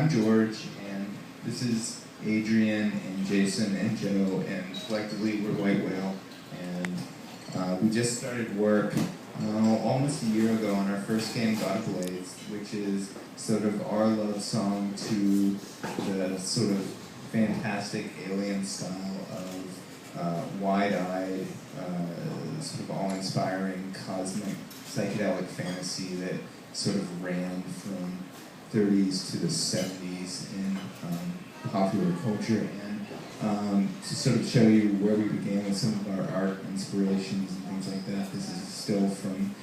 I'm George, and this is Adrian and Jason and Joe, and collectively we're White Whale. And we just started work almost a year ago on our first game, God of Blades, which is sort of our love song to the sort of fantastic alien style of wide-eyed, sort of awe-inspiring, cosmic, psychedelic fantasy that sort of ran from 30s to the 70s in popular culture. And to sort of show you where we began with some of our art inspirations and things like that, this is still from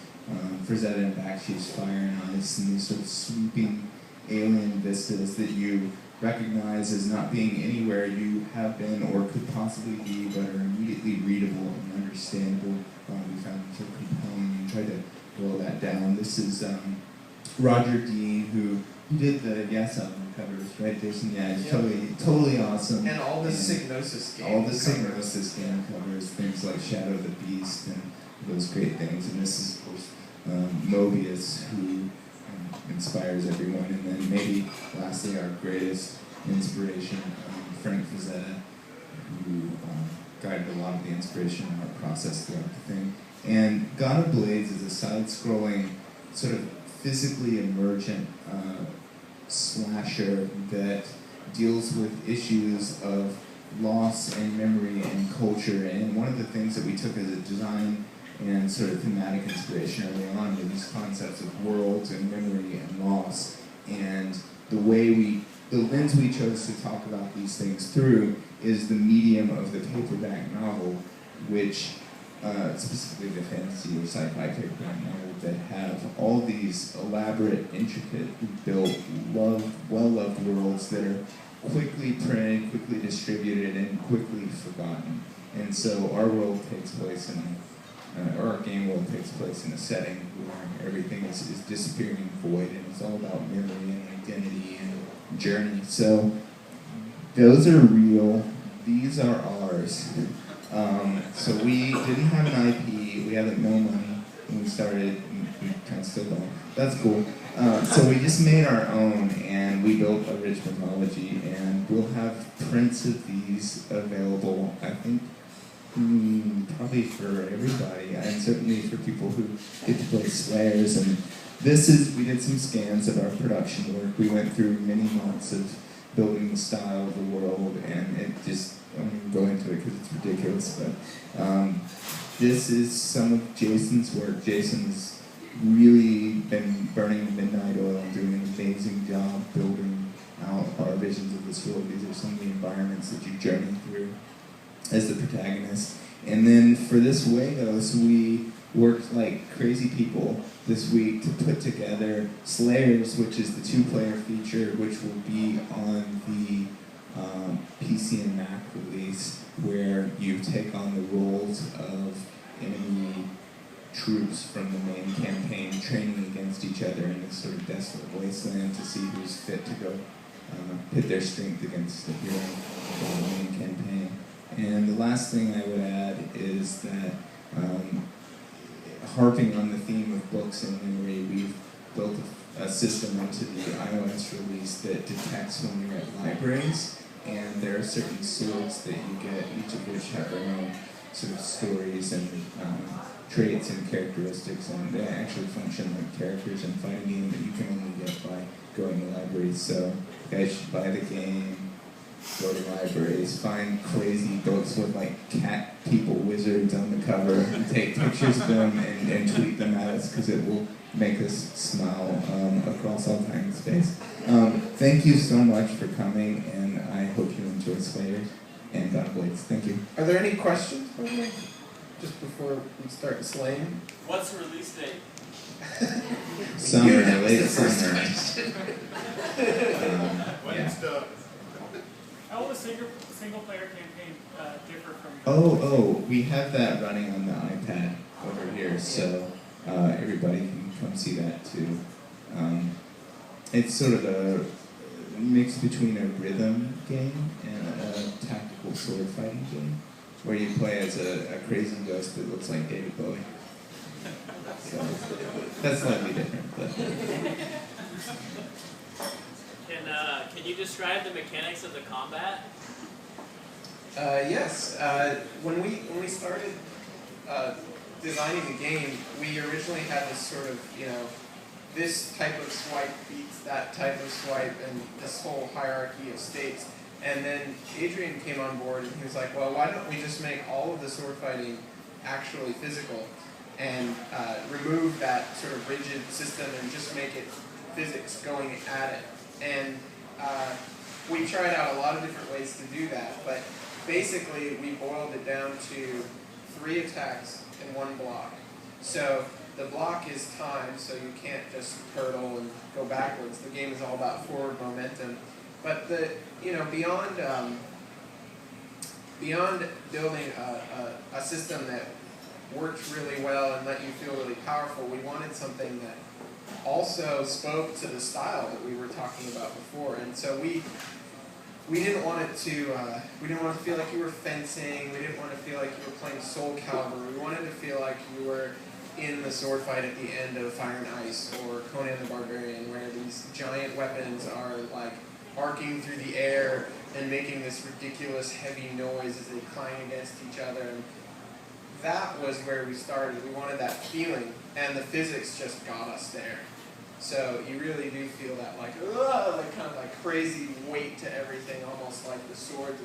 Frazetta and Bakshi's Fire and Ice, and these sort of sweeping alien vistas that you recognize as not being anywhere you have been or could possibly be, but are immediately readable and understandable. We found them so compelling and tried to boil that down. This is Roger Dean, who did the Yes album covers, right, Jason? Yeah, it's totally awesome. And all the Psygnosis game all the Psygnosis game covers, things like Shadow of the Beast and those great things. And this is, of course, Mobius, who inspires everyone. And then maybe, lastly, our greatest inspiration, Frank Frazetta, who guided a lot of the inspiration in our process throughout the thing. And God of Blades is a side-scrolling, sort of physically emergent slasher that deals with issues of loss and memory and culture. And one of the things that we took as a design and sort of thematic inspiration early on were these concepts of worlds and memory and loss. And the lens we chose to talk about these things through is the medium of the paperback novel, which specifically the fantasy or sci-fi paperback novel that have all these elaborate, intricate, built, well-loved worlds that are quickly printed, quickly distributed, and quickly forgotten. And so our world takes place or our game world takes place in a setting where everything is disappearing void, and it's all about memory and identity and journey. So those are real. These are ours. So we didn't have an IP, we had no money when we started, we kind of still don't. That's cool. So we just made our own, and we built a rich mythology, and we'll have prints of these available, I think, probably for everybody, and certainly for people who get to play Slayers. And we did some scans of our production work. We went through many months of building the style of the world, and it just, I won't even go into it because it's ridiculous, but this is some of Jason's work. Jason's really been burning the midnight oil and doing an amazing job building out our visions of this world. These are some of the environments that you journey through as the protagonist. And then for this Juegos, we worked like crazy people this week to put together Slayers, which is the 2-player feature, which will be on the PC and Mac release, where you take on the roles of enemy troops from the main campaign, training against each other in this sort of desolate wasteland to see who's fit to go pit their strength against the hero of the main campaign. And the last thing I would add is that, harping on the theme of books and memory, we've built a system into the iOS release that detects when you're at libraries, and there are certain swords that you get, each of which have their own sort of stories and traits and characteristics, and they actually function like characters in fighting game that you can only get by going to libraries. So you guys should buy the game, go to libraries, find crazy books with like cat people wizards on the cover, and take pictures of them and tweet them at us, because it will make us smile across all time and space. Thank you so much for coming, and I hope you enjoy Slayers and God of Blades. Thank you. Are there any questions, by the way, just before we start slaying? What's the release date? Summer, late summer. Yeah. How will the single player campaign differ from? Oh, we have that running on the iPad over here, so everybody can come see that too. It's sort of a mix between a rhythm game and a tactical sword fighting game, where you play as a crazy ghost that looks like David Bowie. So that's slightly different, but. And can you describe the mechanics of the combat? Yes. When we started designing the game, we originally had this sort of, this type of swipe beats that type of swipe, and this whole hierarchy of states. And then Adrian came on board, and he was like, well, why don't we just make all of the sword fighting actually physical, and remove that sort of rigid system and just make it physics going at it. And we tried out a lot of different ways to do that, but basically we boiled it down to 3 attacks in 1 block. So the block is timed, so you can't just hurdle and go backwards. The game is all about forward momentum. But beyond building a system that worked really well and let you feel really powerful, we wanted something that also spoke to the style that we were talking about before. And so we didn't want it to feel like you were fencing. We didn't want to feel like you were playing Soul Calibur. We wanted to feel like you were in the sword fight at the end of Fire and Ice or Conan the Barbarian, where these giant weapons are like arcing through the air and making this ridiculous heavy noise as they clang against each other. And that was where we started. We wanted that feeling, and the physics just got us there. So you really do feel that like kind of like crazy weight to everything, almost like the swords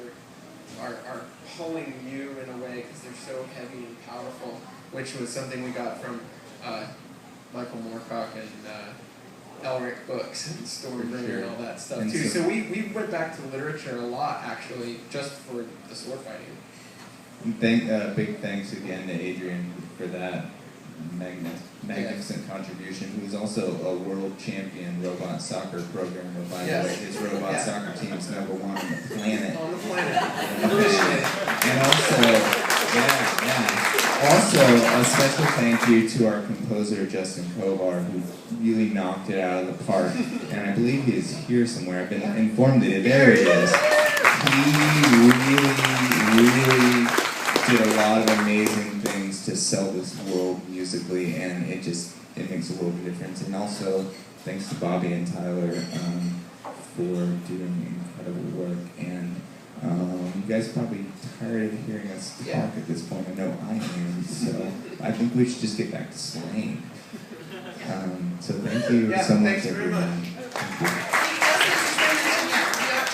are pulling you in a way because they're so heavy and powerful, which was something we got from Michael Moorcock and Elric books and Stormbringer and all that stuff and too. So we went back to literature a lot, actually, just for the sword fighting. Big thanks again to Adrian for that magnificent contribution. Who is also a world champion robot soccer programmer, by the way. His robot soccer team is #1 on the planet. On the planet. And also a special thank you to our composer Justin Kovar, who really knocked it out of the park. And I believe he is here somewhere. I've been informed that there he is. He really did a lot of amazing things to sell this world musically, and it makes a world of difference. And also, thanks to Bobby and Tyler for doing incredible work. And you guys are probably tired of hearing us talk at this point. I know I am, so I think we should just get back to slaying. So thank you so much, everyone. Thank you.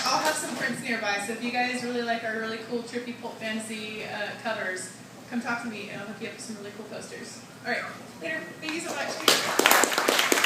I'll have some prints nearby, so if you guys really like our really cool, trippy pulp fantasy covers, come talk to me and I'll hook you up with some really cool posters. All right, later. Thank you so much.